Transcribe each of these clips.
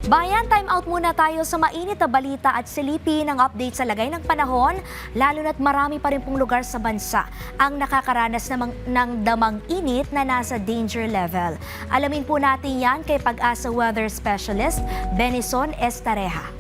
Bayan, time out muna tayo sa mainit na balita at silipin ang update sa lagay ng panahon, lalo na't marami pa rin pong lugar sa bansa ang nakakaranas ng damang init na nasa danger level. Alamin po natin yan kay Pag-asa Weather Specialist Benison Estareja.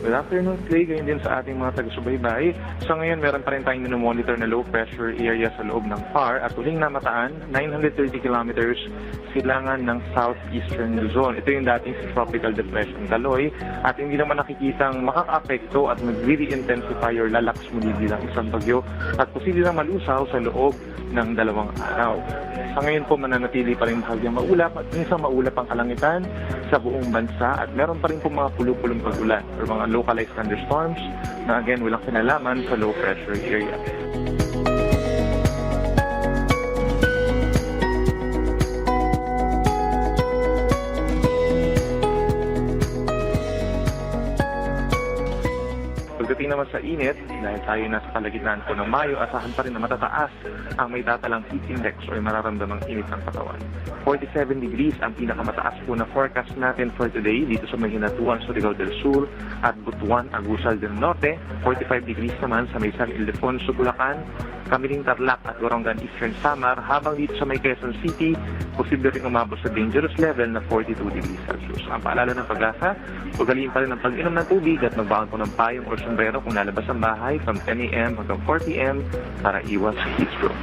Good afternoon, Clay. Ganyan din sa ating mga taga-subaybay. Sa ngayon, meron pa rin tayong minomonitor na low pressure area sa loob ng PAR at huling namataan, 930 kilometers silangan ng southeastern Luzon. Ito yung dating si Tropical Depression Daloy at hindi naman nakikitang makaka-apekto at mag-really-intensify or lalakas muli bilang isang bagyo at posible na malusaw sa loob ng 2 araw. Sa ngayon po, mananatili pa rin bahagyang maulap at minsan maulap ang kalangitan sa buong bansa at meron pa rin po mga pulupulong pagulan or mga localized thunderstorms na again walang kinalaman sa low pressure area. Pagdating naman sa init, dahil tayo nasa kalagitnaan po ng Mayo, asahan pa rin na matataas ang may datalang heat index o mararamdamang init ng katawan. 47 degrees ang pinakamataas po na forecast natin for today dito sa may Hinatuan, Surigao del Sur at Butuan, Agusal del Norte. 45 degrees naman sa may San Ildefonso, Bulacan, Camiling, Tarlac at Warangan, Eastern Samar, habang dito sa may Quezon City, posible rin umabot sa dangerous level na 42 degrees Celsius. Ang paalala ng Pag-asa, ugaliin pa rin ang pag-inom ng tubig at magbaon po ng payong o sombrero kung lalabas ang bahay from 10 a.m. hanggang 4 p.m. para iwas heat stroke.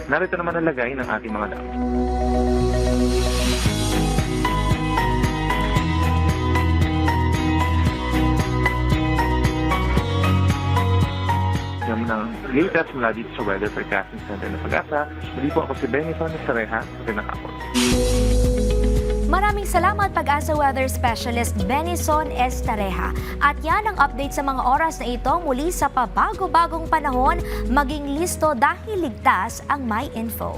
Narito naman ang lagay ng ating mga dam. Yan ang latest mula dito sa Weather Forecasting Center ng Pag-asa. Muli po ako si Benison Estareja, pinakapon. Maraming salamat Pag-asa Weather Specialist Benison Estareja. At yan ang update sa mga oras na ito muli sa pabago-bagong panahon. Maging listo dahil ligtas ang MyInfo.